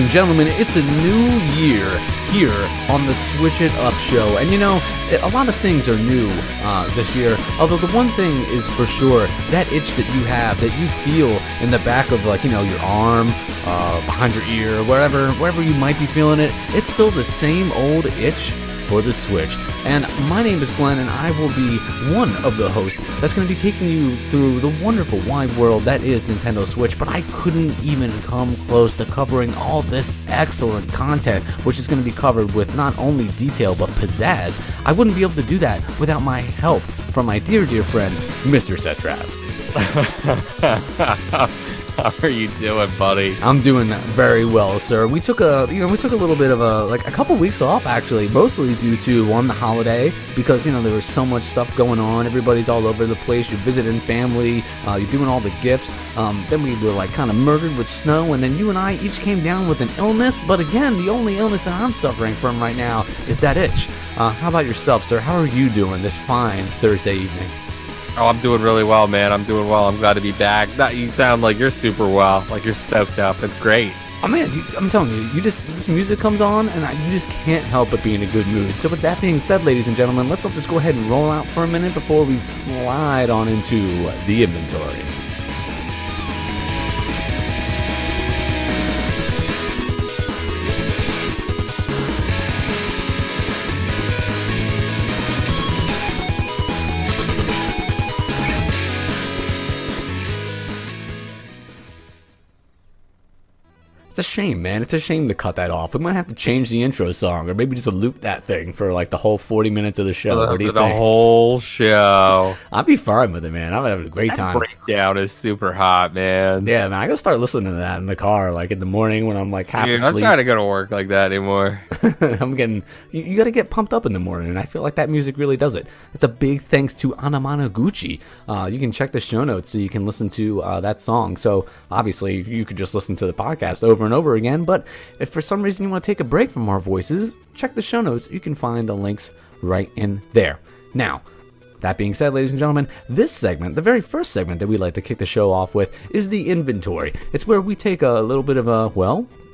and gentlemen, it's a new year here on the Switch It Up show. And you know, a lot of things are new this year, although the one thing is for sure, that itch that you have, that you feel in the back of, like, you know, your arm, behind your ear, wherever you might be feeling it, it's still the same old itch for the Switch. And my name is Glenn, and I will be one of the hosts that's going to be taking you through the wonderful wide world that is Nintendo Switch. But I couldn't even come close to covering all this excellent content, which is going to be covered with not only detail but pizzazz. I wouldn't be able to do that without my help from my dear friend, Mr. Setrap. How are you doing, buddy? I'm doing very well, sir. We took a little bit of a couple weeks off, actually, mostly due to the holiday, because there was so much stuff going on. Everybody's all over the place. You're visiting family. You're doing all the gifts. Then we were kind of murdered with snow, and then you and I each came down with an illness. But again, the only illness that I'm suffering from right now is that itch. How about yourself, sir? How are you doing this fine Thursday evening? Oh, I'm doing really well, man. I'm doing well. I'm glad to be back. You sound like you're super well, like you're stoked up. It's great. Oh man, I'm telling you, this music comes on, and you just can't help but be in a good mood. So with that being said, ladies and gentlemen, let's just go ahead and roll out for a minute before we slide on into the inventory. It's a shame, man. It's a shame to cut that off. We might have to change the intro song, or maybe just loop that thing for the whole 40 minutes of the show. What do you think? The whole show. I'd be fine with it, man. I'm having a great time. That breakdown is super hot, man. Yeah, man. I gotta start listening to that in the car, in the morning when I'm half asleep. I'm not trying to go to work like that anymore. I'm getting. You gotta get pumped up in the morning, and I feel like that music really does it. It's a big thanks to Anamanaguchi. You can check the show notes so you can listen to that song. So obviously, you could just listen to the podcast over and over again, but if for some reason you want to take a break from our voices, check the show notes. You can find the links right in there. Now, that being said, ladies and gentlemen, this segment, the very first segment that we like to kick the show off with, is the inventory. It's where we take a little bit of a,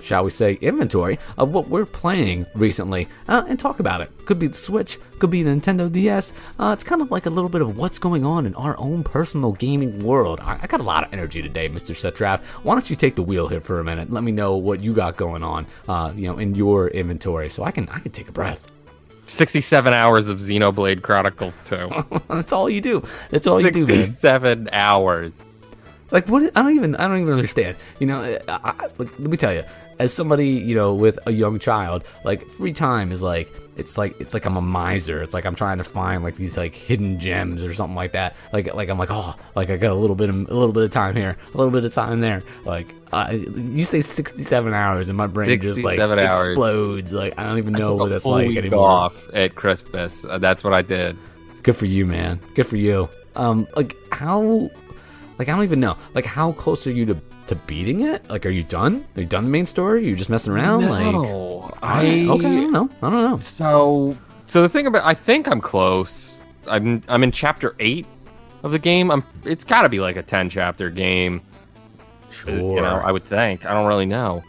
shall we say, inventory of what we're playing recently and talk about it. Could be the Switch, could be the Nintendo DS. It's kind of like a little bit of what's going on in our own personal gaming world. I got a lot of energy today, Mr. Setrap. Why don't you take the wheel here for a minute? Let me know what you got going on, in your inventory, so I can take a breath. 67 hours of Xenoblade Chronicles 2. That's all you do. That's all you do, man. 67 hours. What? I don't even understand. Let me tell you, as somebody, with a young child, free time is it's like I'm a miser. It's like I'm trying to find these hidden gems or something like that. I got a little bit of time here, a little bit of time there. You say 67 hours and my brain just explodes. I don't even know what that's like anymore. I took a full week off at Christmas. That's what I did. Good for you, man. Good for you. How? I don't even know. How close are you to beating it? Are you done? Are you done the main story? Are you just messing around? No. I don't know. So the thing about, I think I'm close. I'm in chapter 8 of the game. It's got to be a 10 chapter game. Sure. I would think. I don't really know.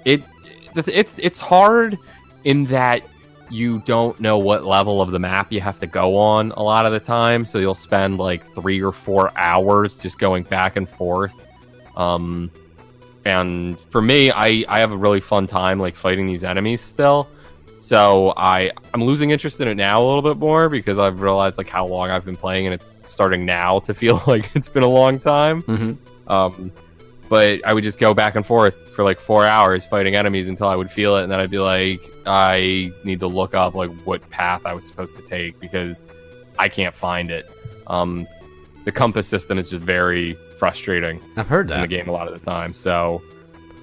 It's hard in that you don't know what level of the map you have to go on a lot of the time, so you'll spend 3 or 4 hours just going back and forth. And for me, I have a really fun time fighting these enemies still. So I'm losing interest in it now a little bit more because I've realized how long I've been playing, and it's starting now to feel like it's been a long time. Mm-hmm. But I would just go back and forth for 4 hours fighting enemies until I would feel it, and then I'd be I need to look up what path I was supposed to take because I can't find it. The compass system is just very frustrating. I've heard that in the game a lot of the time, so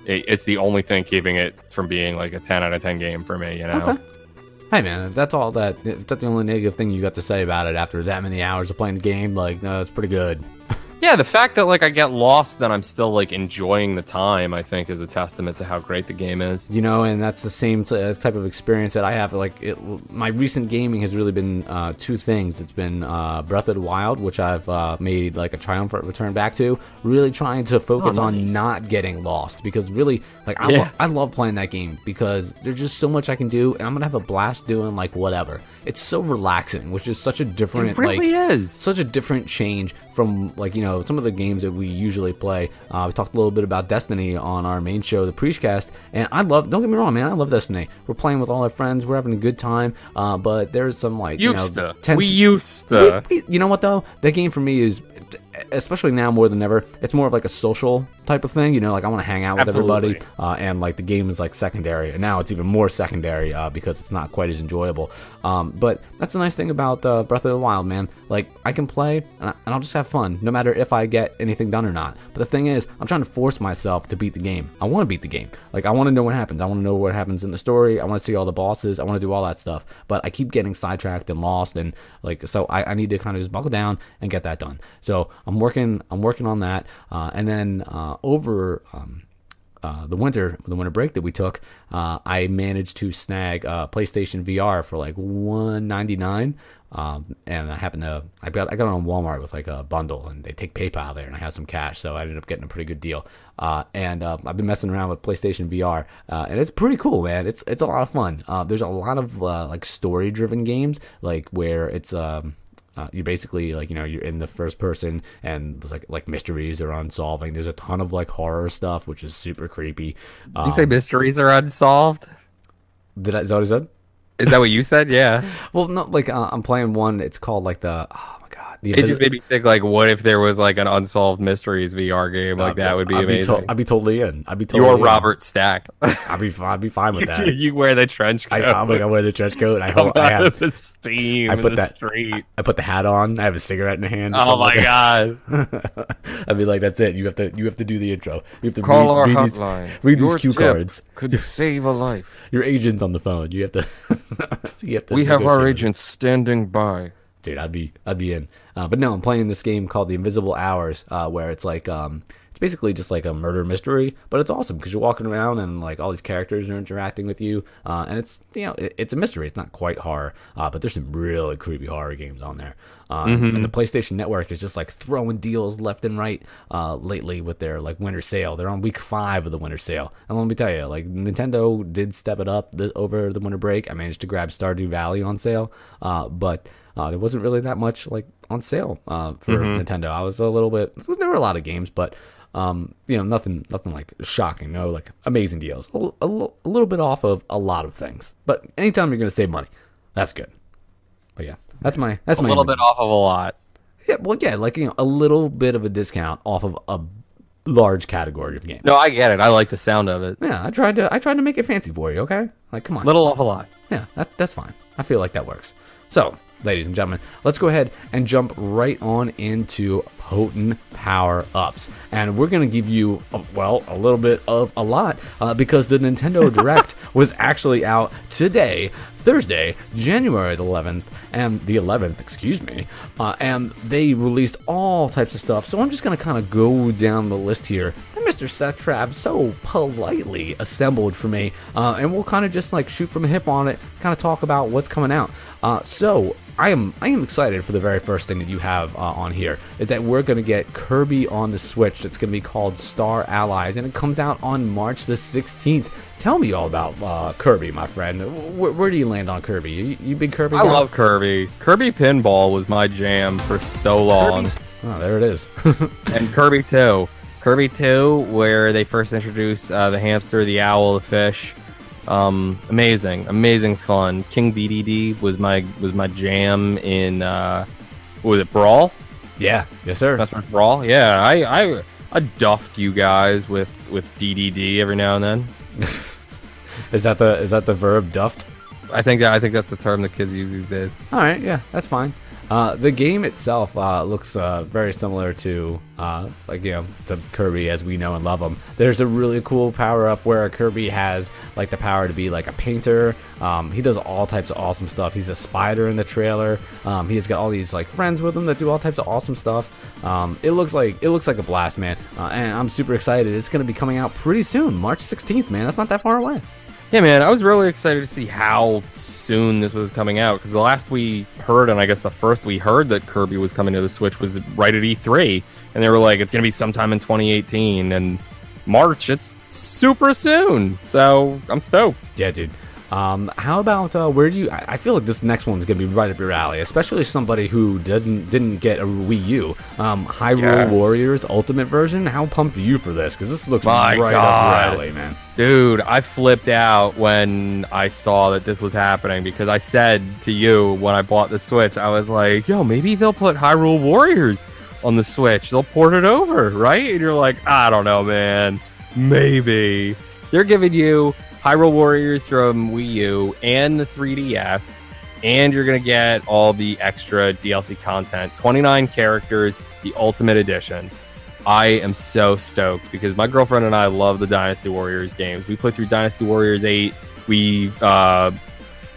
it's the only thing keeping it from being a 10 out of 10 game for me. Okay. Hey man, that's the only negative thing you got to say about it after that many hours of playing the game. No, it's pretty good. Yeah, the fact that like I get lost, then I'm still like enjoying the time, I think, is a testament to how great the game is. You know, and that's the same type of experience that I have. Like, my recent gaming has really been two things. It's been Breath of the Wild, which I've made like a triumphant return back to. Really trying to focus on not getting lost, because really, like, I love playing that game because there's just so much I can do, and I'm gonna have a blast doing like whatever. It's so relaxing, which is such a different, it really is such a different change from, like, you know, some of the games that we usually play. We talked a little bit about Destiny on our main show, the Preachcast, and don't get me wrong, man, I love Destiny. We're playing with all our friends, we're having a good time, but there's some, like, you know, you know what, though? That game for me is, especially now more than ever, it's more of like a social type of thing, you know, like I want to hang out with everybody, and like the game is like secondary, and now it's even more secondary because it's not quite as enjoyable, but that's the nice thing about Breath of the Wild, man. Like, I can play and I'll just have fun no matter if I get anything done or not. But the thing is, I'm trying to force myself to beat the game. I want to beat the game. Like, I want to know what happens. I want to know what happens in the story. I want to see all the bosses. I want to do all that stuff, but I keep getting sidetracked and lost, and like, so I need to kind of just buckle down and get that done. So I'm working on that, and then over the winter break that we took, I managed to snag PlayStation VR for like $199, and I got it on Walmart with like a bundle, and they take PayPal there, and I had some cash, so I ended up getting a pretty good deal. And I've been messing around with PlayStation VR, and it's pretty cool, man. It's a lot of fun. There's a lot of like story driven games, like where it's you basically, like, you know, you're in the first person, and there's like mysteries are unsolving. There's a ton of like horror stuff, which is super creepy. Did you say mysteries are unsolved? Is that what I said? Is that what you said? Yeah. Well, no, like I'm playing one. It's called like oh my god. It just made me think, like, what if there was like an Unsolved Mysteries VR game? Like, that would be amazing. I'd be totally in. You're Robert Stack. I'd be fine with that. You wear the trench coat. I wear the trench coat. I have the steam. I put street. I put the hat on. I have a cigarette in the hand. Oh my god! I'd be like, that's it. You have to do the intro. You have to call our hotline. Read these cue cards. Could save a life. Your agent's on the phone. You have to. We have our agents standing by. Dude, I'd be in. But no, I'm playing this game called The Invisible Hours, where it's like it's basically just like a murder mystery, but it's awesome because you're walking around and like all these characters are interacting with you, and it's, you know, it's a mystery. It's not quite horror, but there's some really creepy horror games on there. And the PlayStation Network is just like throwing deals left and right lately with their like winter sale. They're on week 5 of the winter sale, and let me tell you, like, Nintendo did step it up over the winter break. I managed to grab Stardew Valley on sale, but there wasn't really that much like on sale for Nintendo. I was a little bit. There were a lot of games, but you know, nothing like shocking. No, like, amazing deals. A little bit off of a lot of things. But anytime you're going to save money, that's good. But yeah, that's my a little bit off of a lot. Yeah, well, yeah, like, you know, a little bit of a discount off of a large category of games. No, I get it. I like the sound of it. Yeah, I tried to make it fancy for you. Okay, like, come on, little off a lot. Yeah, that's fine. I feel like that works. So, ladies and gentlemen, let's go ahead and jump right on into potent power-ups. And we're going to give you, a little bit of a lot, because the Nintendo Direct was actually out today, Thursday, January the 11th, and the 11th, excuse me, and they released all types of stuff. So I'm just going to kind of go down the list here that Mr. Seth Trav so politely assembled for me, and we'll kind of just like shoot from the hip on it, kind of talk about what's coming out. So I am excited for the very first thing that you have on here, is that we're going to get Kirby on the Switch. It's going to be called Star Allies, and it comes out on March the 16th. Tell me all about Kirby, my friend. Where do you land on Kirby? You big Kirby guy? I love Kirby. Kirby Pinball was my jam for so long. Oh, there it is. And Kirby 2. Kirby 2, where they first introduced the hamster, the owl, the fish. Amazing fun. King DDD was my jam in was it Brawl? Yeah, yes sir. That's right, Brawl. Yeah, I duffed you guys with DDD every now and then. Is that the verb duffed? I think that's the term that kids use these days. All right, yeah, that's fine. The game itself looks very similar to to Kirby as we know and love him. There's a really cool power up where Kirby has like the power to be like a painter. He does all types of awesome stuff. He's a spider in the trailer. He's got all these like friends with him that do all types of awesome stuff. It looks like a blast, man. And I'm super excited. It's gonna be coming out pretty soon, March 16th, man. That's not that far away. Yeah, man, I was really excited to see how soon this was coming out, because the last we heard, and I guess the first we heard that Kirby was coming to the Switch was right at E3, and they were like, it's going to be sometime in 2018, and March, it's super soon, so I'm stoked. Yeah, dude. How about where do you? I feel like this next one's gonna be right up your alley, especially somebody who didn't get a Wii U. Hyrule Warriors Ultimate version. How pumped are you for this? Because this looks right up your alley, man. Dude, I flipped out when I saw that this was happening, because I said to you when I bought the Switch, I was like, yo, maybe they'll put Hyrule Warriors on the Switch. They'll port it over, right? And you're like, I don't know, man. Maybe. They're giving you Hyrule Warriors from Wii U and the 3DS, and you're going to get all the extra DLC content. 29 characters, the Ultimate Edition. I am so stoked, because my girlfriend and I love the Dynasty Warriors games. We played through Dynasty Warriors 8. We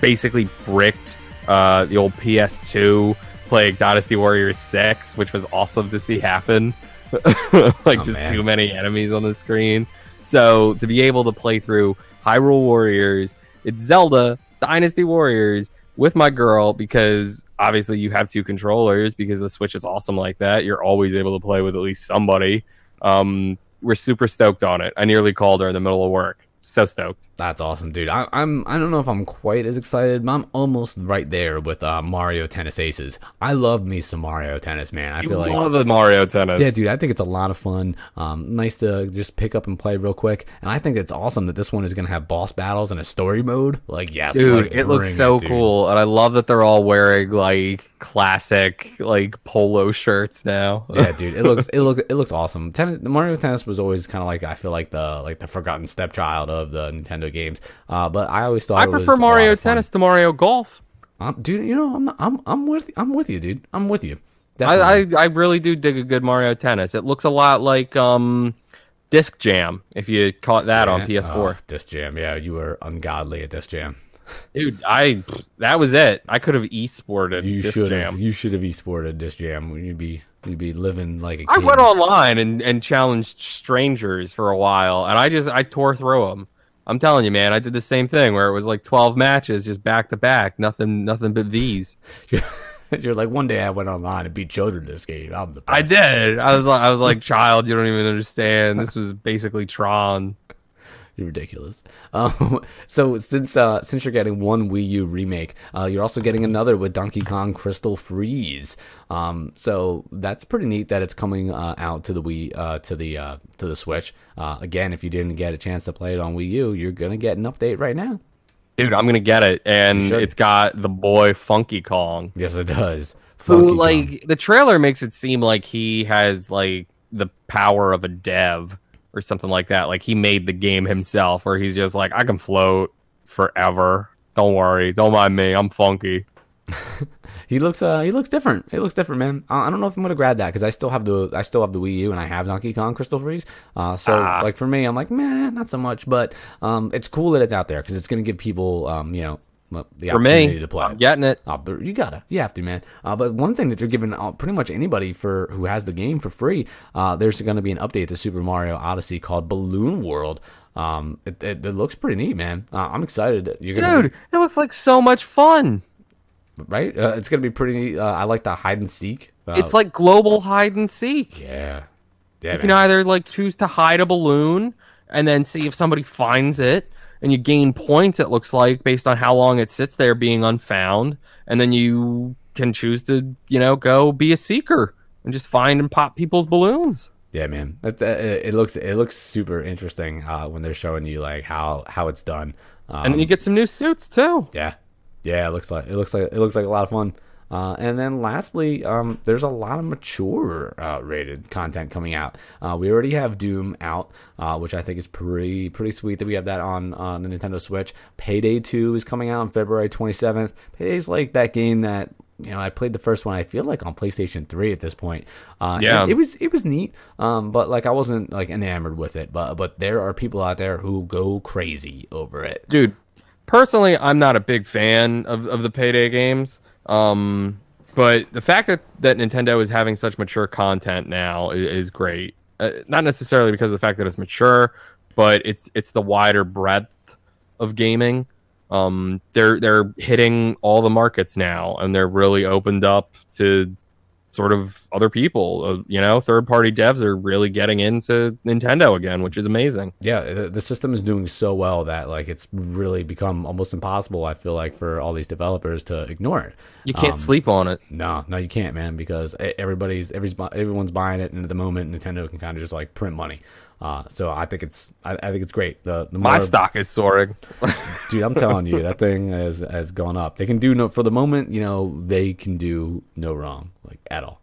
basically bricked the old PS2 playing Dynasty Warriors 6, which was awesome to see happen. Too many enemies on the screen. So to be able to play through Hyrule Warriors, it's Zelda Dynasty Warriors with my girl, because obviously you have two controllers, because the Switch is awesome like that. You're always able to play with at least somebody. We're super stoked on it. I nearly called her in the middle of work. So stoked. That's awesome, dude. I don't know if I'm quite as excited, but I'm almost right there with Mario Tennis Aces. I love me some Mario Tennis, man. I feel like love the Mario Tennis. Yeah, dude. I think it's a lot of fun. Nice to just pick up and play real quick. And I think it's awesome that this one is gonna have boss battles and a story mode. Like, yes, dude, like, it looks so cool, and I love that they're all wearing like classic like polo shirts now. Yeah, dude. It looks awesome. Mario Tennis was always kind of like, I feel like the forgotten stepchild of the Nintendo games. But I always thought I prefer Mario Tennis to Mario Golf. Dude, you know, I'm with you, dude. I'm with you. I really do dig a good Mario Tennis. It looks a lot like Disc Jam, if you caught that on PS4. Oh, Disc Jam, yeah, you were ungodly at Disc Jam. Dude, that was it. I could have e-sported Disc Jam. You should have e-sported Disc Jam. You'd be living like a kid. I went online and challenged strangers for a while, and I tore through them. I'm telling you, man, I did the same thing where it was like 12 matches just back to back, nothing but V's. You're like, one day I went online and beat children this game. I'm the best. I did. I was like, child, you don't even understand. This was basically Tron. You're ridiculous. So since you're getting one Wii U remake, you're also getting another with Donkey Kong Crystal Freeze. So that's pretty neat that it's coming out to the Wii to the Switch. Again, if you didn't get a chance to play it on Wii U, you're gonna get an update right now. Dude, I'm gonna get it, and it's got the boy Funky Kong. Yes, it does. Who, like, the trailer makes it seem like he has like the power of a dev or something like that. Like he made the game himself, or he's just like, I can float forever. Don't worry, don't mind me. I'm funky. He looks different. It looks different, man. I don't know if I'm gonna grab that, because I still have the Wii U and I have Donkey Kong Crystal Freeze. Like for me, I'm like, man, not so much. But it's cool that it's out there, because it's gonna give people the opportunity to play. I'm getting it. You have to, man. But one thing that they're giving pretty much anybody who has the game for free, there's going to be an update to Super Mario Odyssey called Balloon World. It looks pretty neat, man. I'm excited. Dude, it looks like so much fun. Right? It's going to be pretty neat. I like the hide and seek. It's like global hide and seek. Yeah. You can either like choose to hide a balloon and then see if somebody finds it. And you gain points, it looks like, based on how long it sits there being unfound. And then you can choose to, go be a seeker and just find and pop people's balloons. Yeah, man. It looks super interesting when they're showing you like how it's done. And then you get some new suits too. Yeah. It looks like a lot of fun. And then lastly, there's a lot of mature rated content coming out. We already have Doom out, which I think is pretty sweet that we have that on the Nintendo Switch. Payday 2 is coming out on February 27th. Payday's like that game that I played the first one, I feel like on PlayStation 3 at this point. Yeah. It was neat, but like I wasn't like enamored with it. But there are people out there who go crazy over it. Dude, personally, I'm not a big fan of the Payday games. But the fact that Nintendo is having such mature content now is great. Not necessarily because of the fact that it's mature, but it's the wider breadth of gaming. They're hitting all the markets now, and they're really opened up to sort of other people. Third-party devs are really getting into Nintendo again, which is amazing. Yeah, the system is doing so well that like it's really become almost impossible, I feel like, for all these developers to ignore it. You can't sleep on it. No, you can't, man, because everyone's buying it, and at the moment, Nintendo can kind of just like print money. So I think it's great. My stock is soaring, dude. I'm telling you, that thing has gone up. They can do no for the moment. They can do no wrong, like at all.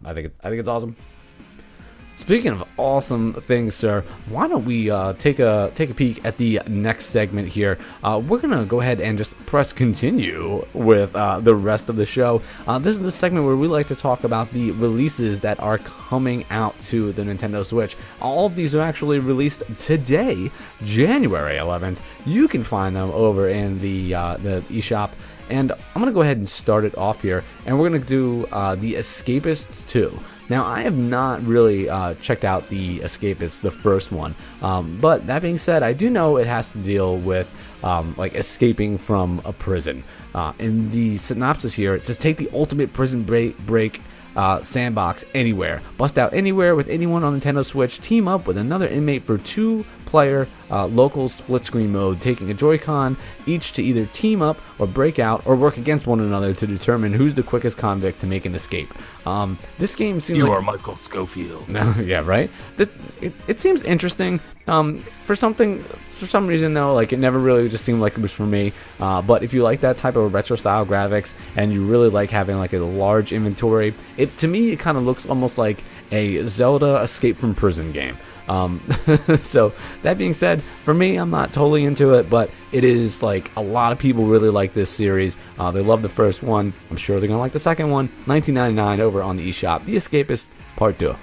I think it's awesome. Speaking of awesome things, sir, why don't we take a peek at the next segment here? We're gonna go ahead and just press continue with the rest of the show. This is the segment where we like to talk about the releases that are coming out to the Nintendo Switch. All of these are actually released today, January 11th. You can find them over in the eShop. And I'm going to go ahead and start it off here, and we're going to do The Escapist 2. Now, I have not really checked out The Escapist, the first one, but that being said, I do know it has to deal with like escaping from a prison. In the synopsis here, it says, take the ultimate prison break sandbox anywhere. Bust out anywhere with anyone on Nintendo Switch. Team up with another inmate for two-player local split-screen mode, taking a Joy-Con each to either team up or break out or work against one another to determine who's the quickest convict to make an escape. This game seems You like... are Michael Scofield. Yeah, right? It seems interesting. For some reason, though, like it never really just seemed like it was for me. But if you like that type of retro style graphics and you really like having like a large inventory, to me it kind of looks almost like a Zelda Escape from Prison game. So that being said, for me, I'm not totally into it, but it is like a lot of people really like this series. They love the first one. I'm sure they're gonna like the second one. $19.99 over on the eShop. The Escapist Part 2.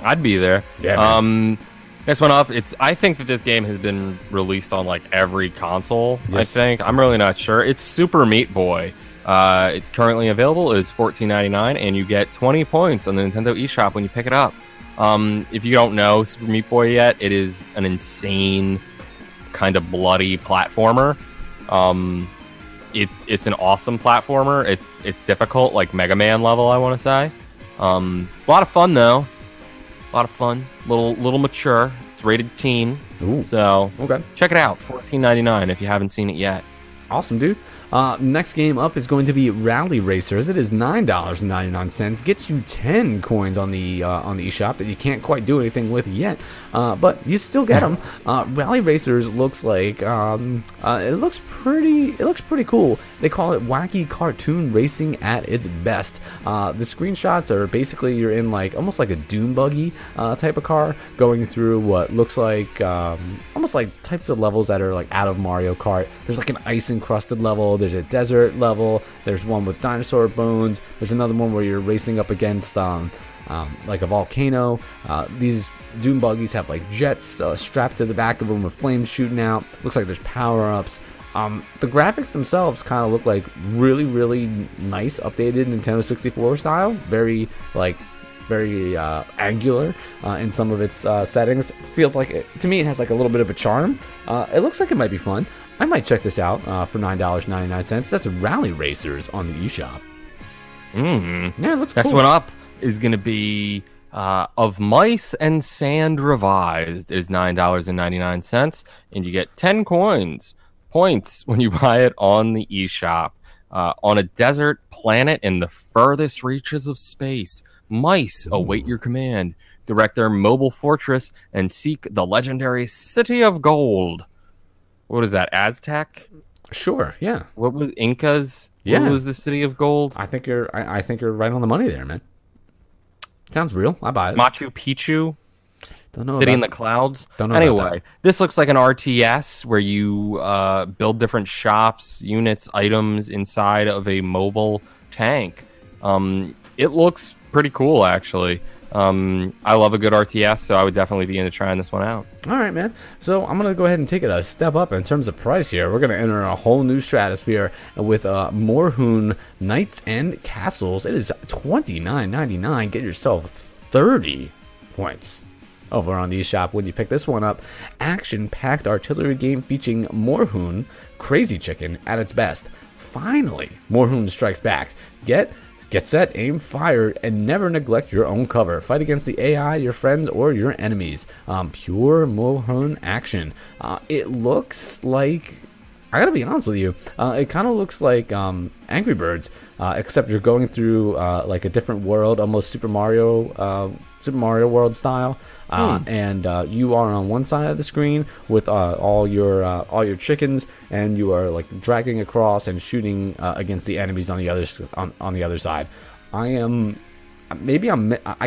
I'd be there. Yeah, man. Next one up. I think that this game has been released on like every console. Yes. I think. I'm really not sure. It's Super Meat Boy. It currently available is $14.99, and you get 20 points on the Nintendo eShop when you pick it up. If you don't know Super Meat Boy yet, it is an insane kind of bloody platformer. It's an awesome platformer. It's difficult, like Mega Man level, I want to say. A lot of fun though. A lot of fun. Little mature. It's rated teen. Ooh. So Okay. check it out. $14.99 if you haven't seen it yet. Awesome, dude. Next game up is going to be Rally Racers. It is $9.99. Gets you 10 coins on the eShop that you can't quite do anything with yet, but you still get them. Rally Racers looks like it looks pretty cool. They call it wacky cartoon racing at its best. The screenshots are basically you're in like almost like a dune buggy type of car going through what looks like almost like types of levels that are like out of Mario Kart. There's like an ice encrusted level. There's a desert level. There's one with dinosaur bones. There's another one where you're racing up against like a volcano. These dune buggies have like jets strapped to the back of them with flames shooting out. Looks like there's power-ups. The graphics themselves kind of look like really, really nice, updated Nintendo 64 style. Very angular in some of its settings. Feels like to me it has like a little bit of a charm. It looks like it might be fun. I might check this out for $9.99. That's Rally Racers on the eShop. Yeah, it looks cool. Next one up is going to be Of Mice and Sand Revised. It is $9.99, and you get 10 points when you buy it on the eShop. On a desert planet in the furthest reaches of space, mice await your command. Direct their mobile fortress and seek the legendary City of Gold. What is that, Aztec? Sure, yeah. What was Incas? Yeah. What was the City of Gold? I think you're right on the money there, man. Sounds real. I buy it. Machu Picchu? Don't know City in about the Clouds. Don't know about Anyway, this looks like an RTS where you build different shops, units, items inside of a mobile tank. It looks pretty cool, actually. I love a good RTS, so I would definitely be into trying this one out. All right, man. So I'm going to go ahead and take it a step up in terms of price here. We're going to enter a whole new stratosphere with Morhoon Knights and Castles. It is $29.99. Get yourself 30 points over on the eShop when you pick this one up. Action-packed artillery game featuring Morhoon Crazy Chicken at its best. Finally, Morhoon strikes back. Get set, aim, fire, and never neglect your own cover. Fight against the AI, your friends, or your enemies. Pure Morhoon action. It looks like, I gotta be honest with you, it kind of looks like Angry Birds, except you're going through like a different world, almost Super Mario World style. And you are on one side of the screen with all your chickens, and you are like dragging across and shooting against the enemies on the other side. I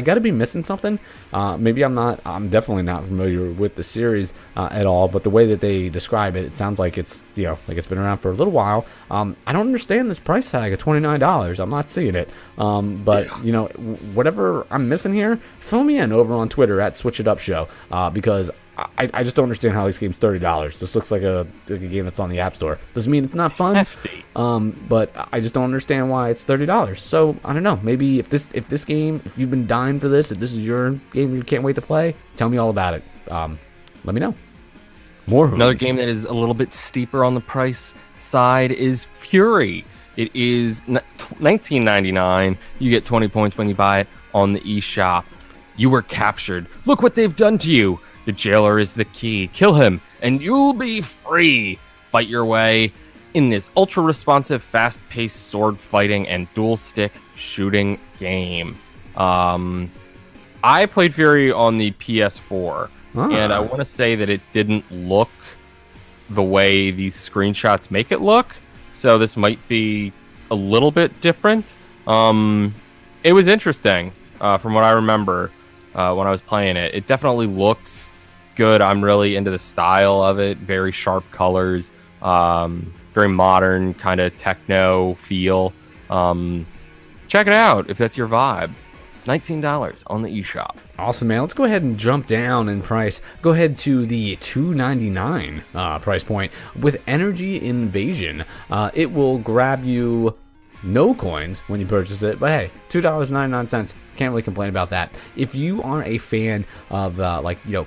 gotta be missing something. Maybe I'm not. I'm definitely not familiar with the series at all. But the way that they describe it, it sounds like it's like it's been around for a little while. I don't understand this price tag of $29. I'm not seeing it. But whatever I'm missing here, fill me in over on Twitter at Switch It Up Show because I just don't understand how this game's $30. This looks like a game that's on the App Store. Doesn't mean it's not fun. Hefty. But I just don't understand why it's $30. So I don't know. Maybe if this game, if you've been dying for this, if this is your game you can't wait to play, tell me all about it. Let me know. More. Another game that is a little bit steeper on the price side is Fury. It is $19.99. You get 20 points when you buy it on the eShop. You were captured. Look what they've done to you. The jailer is the key. Kill him, and you'll be free. Fight your way in this ultra-responsive, fast-paced sword fighting and dual-stick shooting game. I played Fury on the PS4, and I want to say that it didn't look the way these screenshots make it look, so this might be a little bit different. It was interesting, from what I remember when I was playing it. It definitely looks good. I'm really into the style of it. Very sharp colors, very modern kind of techno feel. Check it out if that's your vibe. $19 on the eShop. Awesome, man. Let's go ahead and jump down in price. Go ahead to the $2.99 price point with Energy Invasion. It will grab you no coins when you purchase it, but hey, $2.99. Can't really complain about that. If you are a fan of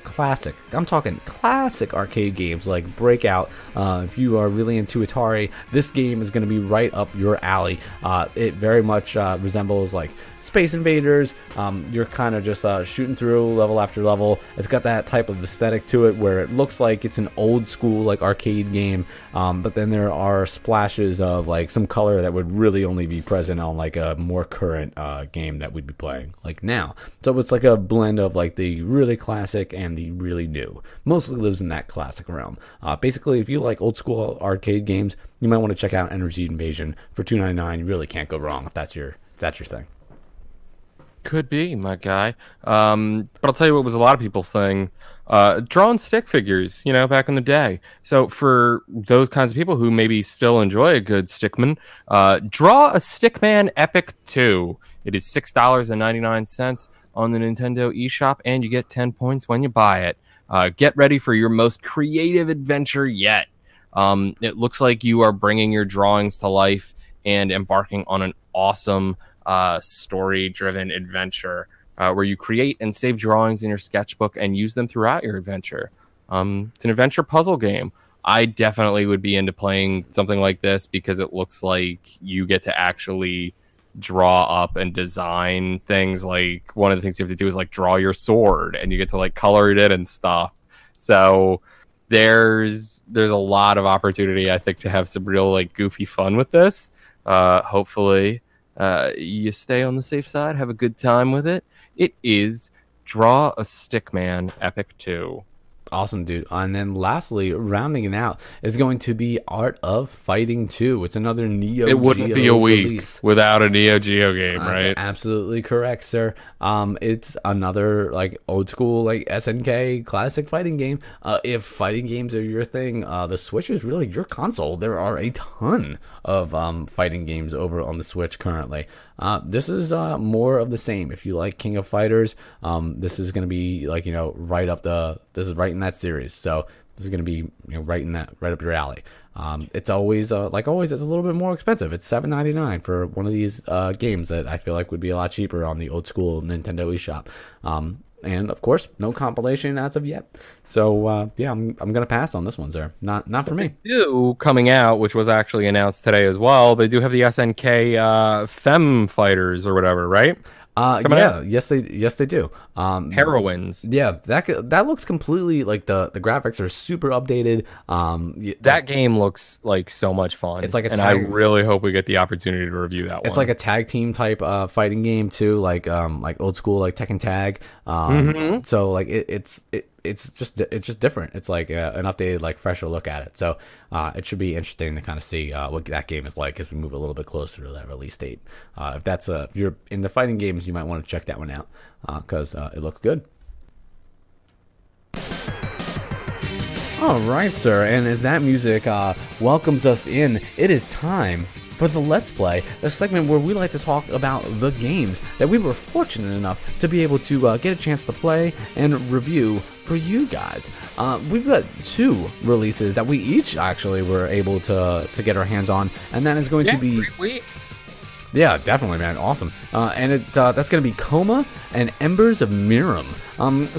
classic, I'm talking classic arcade games like Breakout, if you are really into Atari, this game is going to be right up your alley. It very much resembles like Space Invaders. You're kind of just shooting through level after level. It's got that type of aesthetic to it where it looks like it's an old school like arcade game, but then there are splashes of like some color that would really only be present on like a more current game that we'd be playing like now. So it's like a blend of like the really classic and the really new. Mostly lives in that classic realm. Basically, if you like old school arcade games, you might want to check out Energy Invasion for $2.99. You really can't go wrong if that's your thing. Could be, my guy. But I'll tell you what was a lot of people's thing. Drawn stick figures, back in the day. So for those kinds of people who maybe still enjoy a good Stickman, draw a Stickman Epic 2. It is $6.99 on the Nintendo eShop, and you get 10 points when you buy it. Get ready for your most creative adventure yet. It looks like you are bringing your drawings to life and embarking on an awesome story-driven adventure where you create and save drawings in your sketchbook and use them throughout your adventure. It's an adventure puzzle game. I definitely would be into playing something like this because it looks like you get to actually draw up and design things. Like one of the things you have to do is like draw your sword, and you get to like color it in and stuff. So there's a lot of opportunity, I think, to have some real like goofy fun with this. Hopefully you stay on the safe side, have a good time with it. It is Draw a Stickman Epic 2. Awesome, dude. And then lastly, rounding it out is going to be Art of Fighting 2. It's another Neo Geo It wouldn't be a week release. without a Neo Geo game, That's right? absolutely correct, sir. It's another like old school like SNK classic fighting game. If fighting games are your thing, the Switch is really your console. There are a ton of fighting games over on the Switch currently. This is more of the same. If you like King of Fighters, this is going to be like this is right in that series. So this is going to be right up your alley. It's always always, it's a little bit more expensive. It's $7.99 for one of these games that I feel like would be a lot cheaper on the old school Nintendo eShop. And of course, no compilation as of yet. So yeah, I'm gonna pass on this one, sir. Not for me. Coming out, which was actually announced today as well. They do have the SNK Femme Fighters or whatever, right? Yeah, yes they do. Heroines. Yeah, that looks completely like the graphics are super updated. That game looks like so much fun. It's like a and I really hope we get the opportunity to review that one. It's like a tag team type fighting game too, like old school like Tekken Tag. So like it's just different. It's like an updated, like fresher look at it. So it should be interesting to kind of see what that game is like as we move a little bit closer to that release date. If you're in the fighting games, you might want to check that one out because it looks good. All right, sir. And as that music welcomes us in, it is time for the Let's Play, a segment where we like to talk about the games that we were fortunate enough to be able to get a chance to play and review for you guys. We've got 2 releases that we each actually were able to get our hands on, and that is going to be... Yeah, definitely, man. Awesome. And that's going to be Coma and Embers of Mirrim.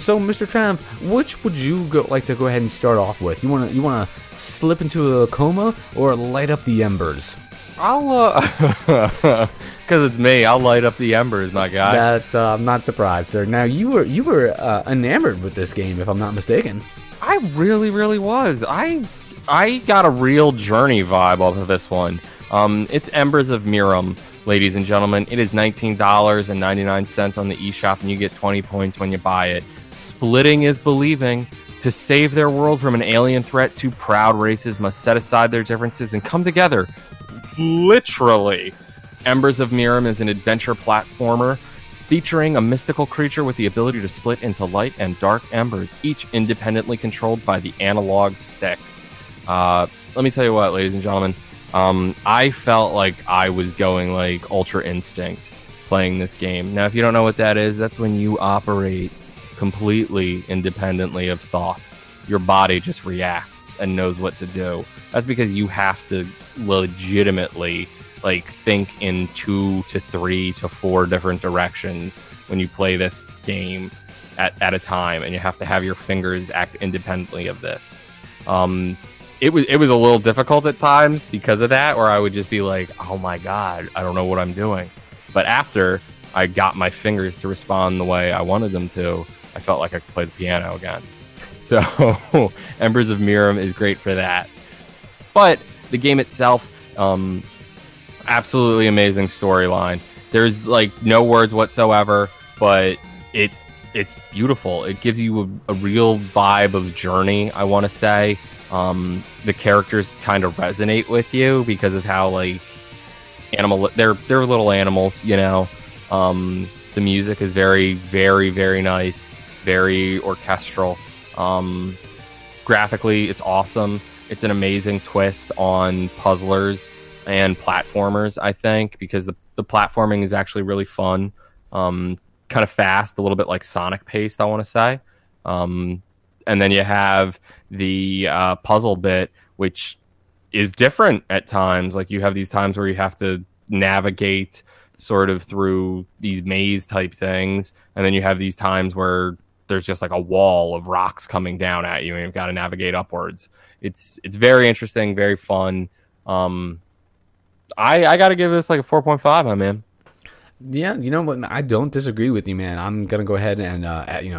So, Mr. Trav, which would you like to go ahead and start off with? You wanna slip into a Coma or light up the embers? I'll because it's me. I'll light up the embers, my guy. That's I'm not surprised, sir. Now you were enamored with this game, if I'm not mistaken. I really was. I got a real journey vibe off of this one. It's Embers of Mirrim, ladies and gentlemen. It is $19.99 on the eShop, and you get 20 points when you buy it. Splitting is believing. To save their world from an alien threat, 2 proud races must set aside their differences and come together. Literally. Embers of Mirrim is an adventure platformer featuring a mystical creature with the ability to split into light and dark embers, each independently controlled by the analog sticks. Let me tell you what, ladies and gentlemen, I felt like I was going like Ultra Instinct playing this game. Now, if you don't know what that is, that's when you operate completely independently of thought. Your body just reacts and knows what to do. That's because you have to legitimately like think in 2 to 3 to 4 different directions when you play this game at a time, and you have to have your fingers act independently of this. It was a little difficult at times because of that, where I would just be like, oh my god, I don't know what I'm doing. But after I got my fingers to respond the way I wanted them to, I felt like I could play the piano again. So Embers of Mirrim is great for that. But the game itself, absolutely amazing storyline. There's like no words whatsoever, but it's beautiful. It gives you a real vibe of journey, I want to say. The characters kind of resonate with you because of how like they're little animals, you know. The music is very, very, very nice, very orchestral. Graphically, it's awesome. It's an amazing twist on puzzlers and platformers, I think, because the platforming is actually really fun. Kind of fast, a little bit like Sonic paced, I want to say. And then you have the puzzle bit, which is different at times. Like you have these times where you have to navigate sort of through these maze type things, and then you have these times where there's just like a wall of rocks coming down at you and you've got to navigate upwards. It's very interesting, very fun. I gotta give this like a 4.5, my man. Yeah, you know what? I don't disagree with you, man. I'm gonna go ahead and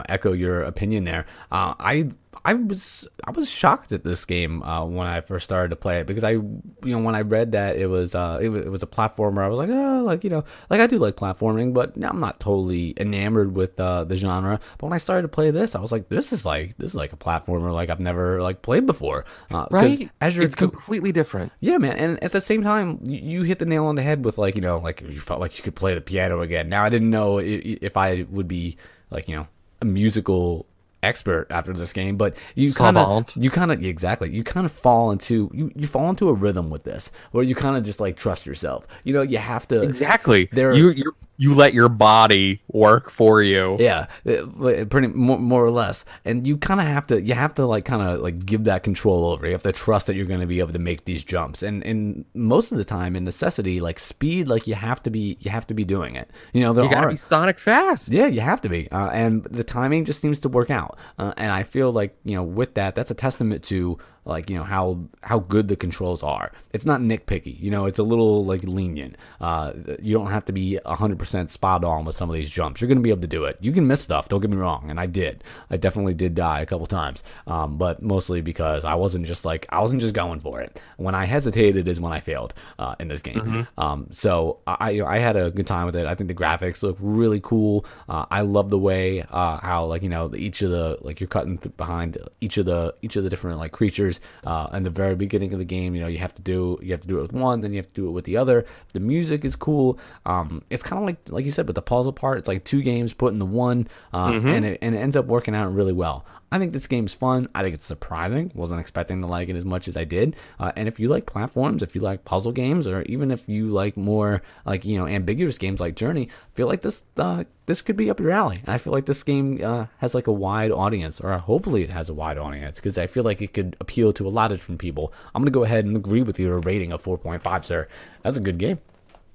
echo your opinion there. I I was shocked at this game when I first started to play it, because when I read that it was a platformer, I was like, oh, like, like I do like platforming, but I'm not totally enamored with the genre. But when I started to play this, I was like, this is like a platformer like I've never like played before. Right? As It's completely different. yeah, man, and at the same time, you hit the nail on the head with like like you felt like you could play the piano again. Now I didn't know if I would be like a musical expert after this game, but you kind of exactly, you kind of fall into you fall into a rhythm with this where you kind of just like trust yourself. You have to Exactly. You let your body work for you. Yeah, pretty more or less, and you kind of have to like kind of like give that control over. You have to trust that you're going to be able to make these jumps, and most of the time in necessity, like speed, like you have to be doing it. You gotta be Sonic fast. Yeah, you have to be, and the timing just seems to work out. And I feel like with that's a testament to like how good the controls are. It's not nitpicky, it's a little like lenient. You don't have to be 100% spot on with some of these jumps. You're gonna be able to do it. You can miss stuff, don't get me wrong, and I definitely did die a couple times, but mostly because I wasn't just going for it. When I hesitated is when I failed in this game. So I had a good time with it. I think the graphics look really cool. I love the way how like each of the like you're cutting behind each of the different like creatures. In the very beginning of the game, you have to do it with one, then you have to do it with the other. The music is cool. It's kind of like you said, with the puzzle part, it's like two games put into one, and it ends up working out really well. I think this game's fun. I think it's surprising. Wasn't expecting to like it as much as I did. And if you like platforms, if you like puzzle games, or even if you like more like ambiguous games like Journey, I feel like this could be up your alley. And I feel like this game has like a wide audience, or hopefully it has a wide audience, because I feel like it could appeal to a lot of different people. I'm gonna go ahead and agree with your rating of 4.5, sir. That's a good game.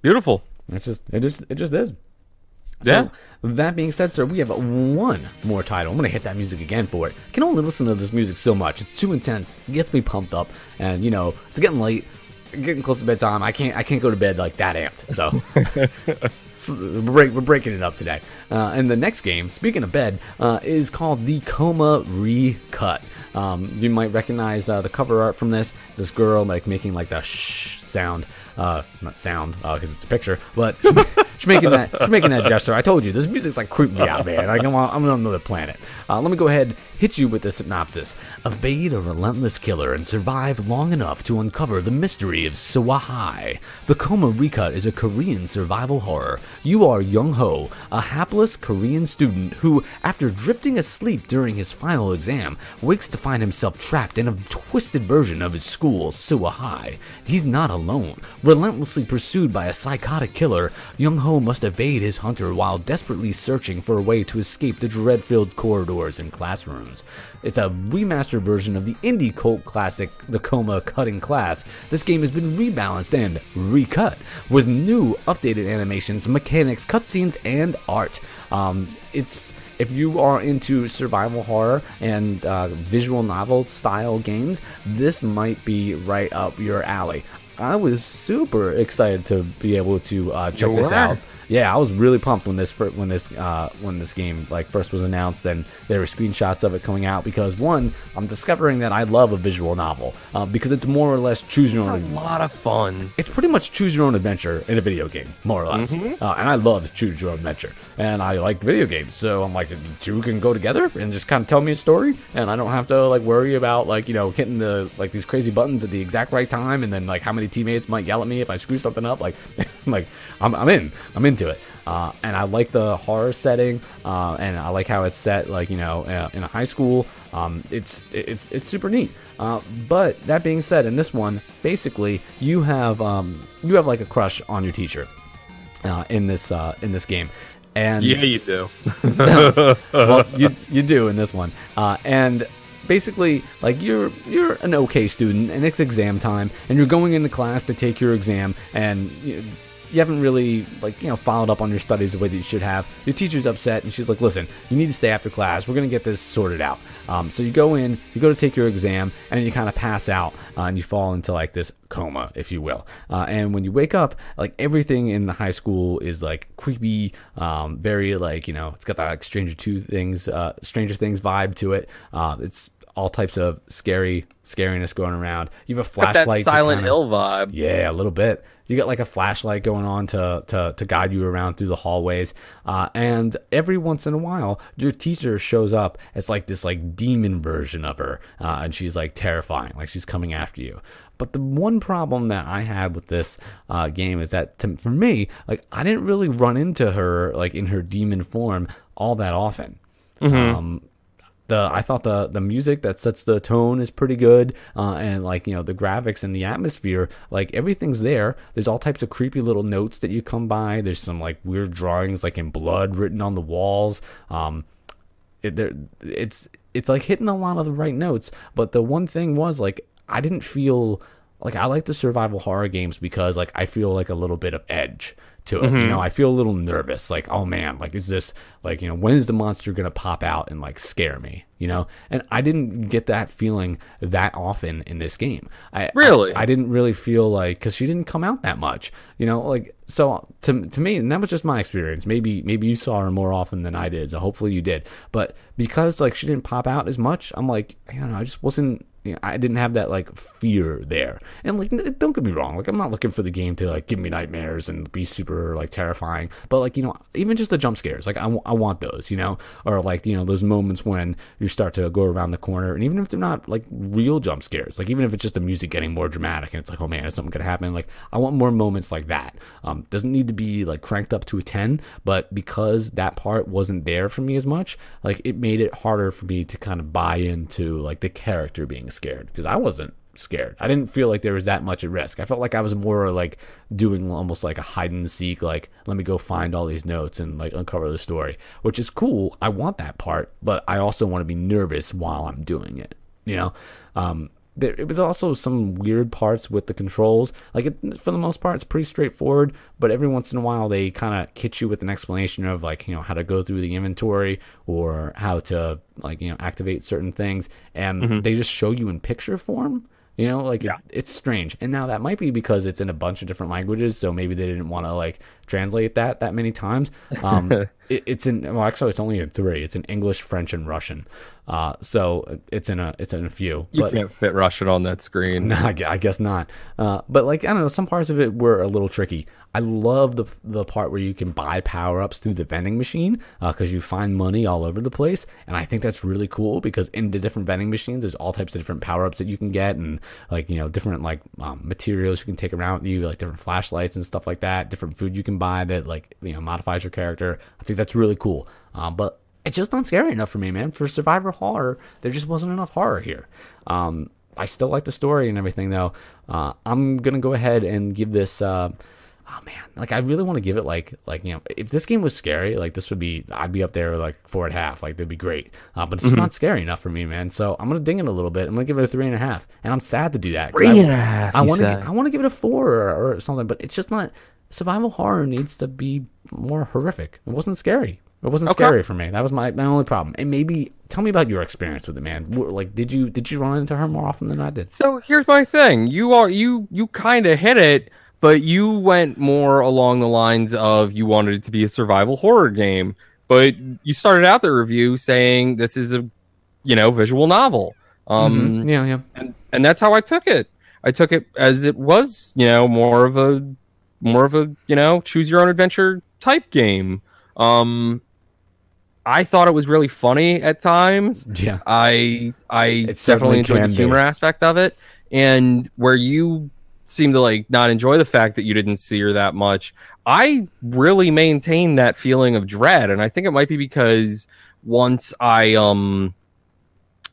Beautiful. It just is. Yeah. So, that being said, sir, we have one more title. I'm going to hit that music again for it. I can only listen to this music so much. It's too intense. It gets me pumped up. And, it's getting late. Getting close to bedtime. I can't go to bed like that amped. So, we're breaking it up today. And the next game, speaking of bed, is called the Coma Recut. You might recognize the cover art from this. It's this girl like making like the shh sound. Not sound, because it's a picture, but she's making that gesture. I told you, this music's like creeping me out, man. Like I'm on another planet. Let me go ahead, hit you with the synopsis. Evade a relentless killer and survive long enough to uncover the mystery of Sewahai. The Coma Recut is a Korean survival horror. You are Young Ho, a hapless Korean student who, after drifting asleep during his final exam, wakes to find himself trapped in a twisted version of his school, Sewahai. He's not alone. Relentlessly pursued by a psychotic killer, Young Ho must evade his hunter while desperately searching for a way to escape the dread-filled corridors and classrooms. It's a remastered version of the indie cult classic The Coma Cutting Class. This game has been rebalanced and recut with new updated animations, mechanics, cutscenes, and art. If you are into survival horror and visual novel style games, this might be right up your alley. I was super excited to be able to check this out. Yeah, I was really pumped when this game like first was announced, and there were screenshots of it coming out, because one, I'm discovering that I love a visual novel because it's more or less choose your own. It's a lot of fun. It's pretty much choose your own adventure in a video game, more or less. And I love choose your own adventure, and I like video games, so I'm like, the two can go together and just kind of tell me a story, and I don't have to like worry about like hitting the like these crazy buttons at the exact right time, and then like how many teammates might yell at me if I screw something up. Like, like I'm into it. And I like the horror setting, and I like how it's set like in a high school. It's super neat. But that being said, in this one, basically you have like a crush on your teacher in this game. And yeah, you do. Well, you do in this one. And basically, like you're an okay student, and it's exam time, and you're going into class to take your exam, and you haven't really followed up on your studies the way that you should have. Your teacher's upset, and she's like, listen, you need to stay after class. We're going to get this sorted out. So you go to take your exam, and you kind of pass out, and you fall into like this coma, if you will. And when you wake up, like everything in the high school is like creepy, very like, it's got that like Stranger Things vibe to it. It's all types of scariness going around. You have a Got flashlight. that Silent Hill vibe. Yeah, a little bit. You got like a flashlight going on to guide you around through the hallways. And every once in a while, your teacher shows up as like this like demon version of her. And she's like terrifying, like she's coming after you. But the one problem that I had with this game is that for me, like I didn't really run into her like in her demon form all that often. I thought the music that sets the tone is pretty good, and like, you know, the graphics and the atmosphere, like everything's there. There's all types of creepy little notes that you come by. There's some like weird drawings like in blood written on the walls. It's like hitting a lot of the right notes. But the one thing was like I didn't feel like I like the survival horror games because like I feel like a little bit of edge to it. You know, I feel a little nervous, like, oh man, like is this like, you know, when is the monster gonna pop out and like scare me, you know? And I didn't get that feeling that often in this game. I didn't really feel like, because she didn't come out that much, you know, like, so to me, and that was just my experience. Maybe you saw her more often than I did, so hopefully you did. But because like she didn't pop out as much, I'm like, I don't know, I just wasn't, you know, I didn't have that like fear there. And like, don't get me wrong, like I'm not looking for the game to like give me nightmares and be super like terrifying, but like, you know, even just the jump scares, like I want those, you know, or like, you know, those moments when you start to go around the corner, and even if they're not like real jump scares, like even if it's just the music getting more dramatic and it's like, oh man, is something gonna happen, like I want more moments like that. Doesn't need to be like cranked up to a 10, but because that part wasn't there for me as much, like it made it harder for me to kind of buy into like the character being scared, because I wasn't scared. I didn't feel like there was that much at risk. I felt like I was more like doing almost like a hide and seek, like let me go find all these notes and like uncover the story, which is cool. I want that part, but I also want to be nervous while I'm doing it, you know. It was also some weird parts with the controls. Like for the most part, it's pretty straightforward, but every once in a while they kind of hit you with an explanation of like, you know, how to go through the inventory or how to like, you know, activate certain things, and they just show you in picture form. You know, like it's strange. And now that might be because it's in a bunch of different languages, so maybe they didn't want to like translate that many times. It's only in 3. It's in English, French, and Russian. So it's in a few. You can't fit Russian on that screen. No, I guess not. But like, I don't know, some parts of it were a little tricky. I love the part where you can buy power-ups through the vending machine, because you find money all over the place, and I think that's really cool because in the different vending machines there's all types of different power-ups that you can get, and like, you know, different like materials you can take around with you, like different flashlights and stuff like that, different food you can buy that like, you know, modifies your character. I think that's really cool. But it's just not scary enough for me, man. For survivor horror, there just wasn't enough horror here. I still like the story and everything though. I'm gonna go ahead and give this oh man, like I really want to give it like, you know, if this game was scary, like this would be, I'd be up there like 4.5, like that'd be great. But it's just not scary enough for me, man. So I'm gonna ding it a little bit. I'm gonna give it a 3.5, and I'm sad to do that. 3.5. I want to give it a 4 or something, but it's just not. Survival horror needs to be more horrific. It wasn't scary. It wasn't scary for me. That was my only problem. And maybe tell me about your experience with it, man. Like, did you run into her more often than I did? So here's my thing. You kind of hit it, but you went more along the lines of you wanted it to be a survival horror game. But you started out the review saying this is a, you know, visual novel. Yeah. And that's how I took it. I took it as it was, you know, more of a, you know, choose your own adventure type game. I thought it was really funny at times. Yeah. I definitely enjoyed the humor aspect of it. And where you seem to like not enjoy the fact that you didn't see her that much, I really maintained that feeling of dread. And I think it might be because once I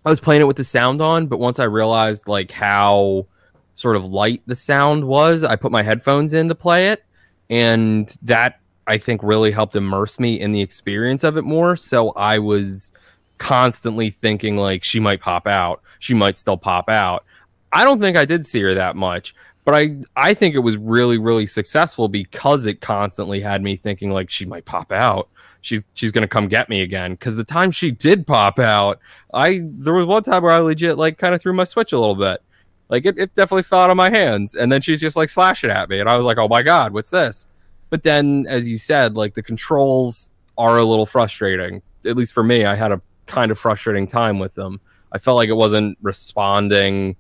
was playing it with the sound on, but once I realized like how sort of light the sound was, I put my headphones in to play it, and that I think really helped immerse me in the experience of it more. So I was constantly thinking like she might pop out. She might still pop out. I don't think I did see her that much, but I think it was really, really successful because it constantly had me thinking like she might pop out. She's going to come get me again. Because the time she did pop out, there was one time where I legit like kind of threw my Switch a little bit. Like it definitely fell out of my hands. And then she's just like slashing at me. And I was like, oh my God, what's this? But then, as you said, like the controls are a little frustrating. At least for me, I had a kind of frustrating time with them. I felt like it wasn't responding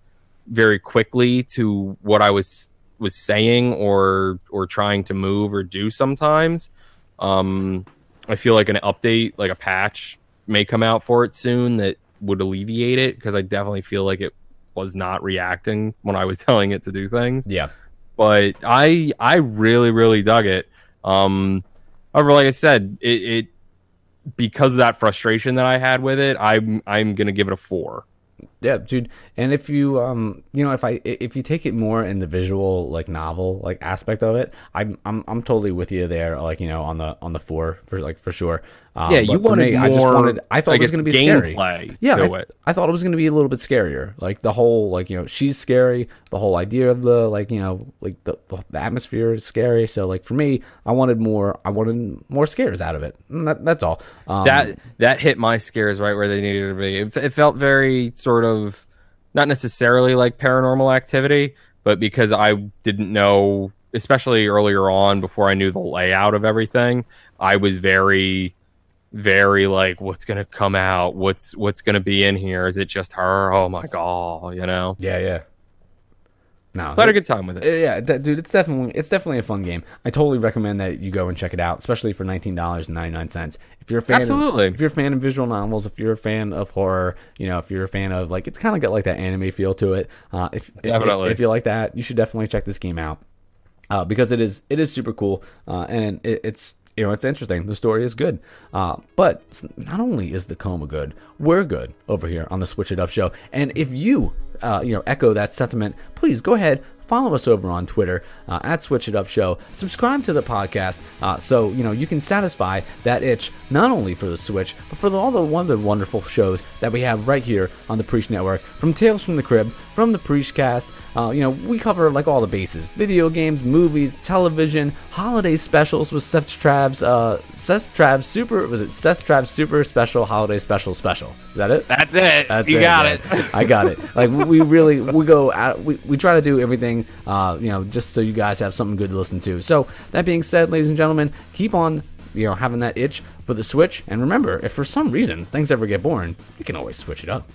very quickly to what I was saying or trying to move or do sometimes. I feel like an update, like a patch, may come out for it soon that would alleviate it, because I definitely feel like it was not reacting when I was telling it to do things. Yeah. But I really, really dug it. However, like I said, it because of that frustration that I had with it, I'm gonna give it a 4. Yeah, dude. And if you you know, if you take it more in the visual, like, novel, like, aspect of it, I'm totally with you there, like, you know, on the 4 for sure. Yeah, you but for wanted me, more, I thought it was going to be scary. Yeah, I thought it was going to be a little bit scarier. Like, the whole, like, you know, she's scary. The whole idea of the, like, you know, like, the atmosphere is scary. So, like, for me, I wanted more scares out of it. And that's all. That hit my scares right where they needed to be. It felt very sort of, not necessarily like Paranormal Activity, but because I didn't know, especially earlier on, before I knew the layout of everything, I was very, very like, what's gonna come out? What's gonna be in here? Is it just her? Oh my god, you know? Yeah. No, so I had a good time with it. Yeah, dude, it's definitely a fun game. I totally recommend that you go and check it out, especially for $19.99. If you're a fan, if you're a fan of visual novels, if you're a fan of horror, you know, if you're a fan of, like, it's kind of got like that anime feel to it. If you like that, you should definitely check this game out, because it is super cool, and it's. You know, it's interesting. The story is good. But not only is the Coma good, we're good over here on the Switch It Up Show. And if you, echo that sentiment, please go ahead, follow us over on Twitter, at Switch It Up Show. Subscribe to the podcast, so, you know, you can satisfy that itch, not only for the Switch, but for all the wonderful shows that we have right here on the Preach Network. From Tales from the Crib, from the Preachcast, you know, we cover, like, all the bases. Video games, movies, television, holiday specials with Seth Trav's Super Special Holiday Special. Is that it? That's it. You got it. I got it. Like, we go out, we try to do everything, you know, just so you guys have something good to listen to. So, that being said, ladies and gentlemen, keep on, you know, having that itch for the Switch. And remember, if for some reason things ever get boring, you can always switch it up.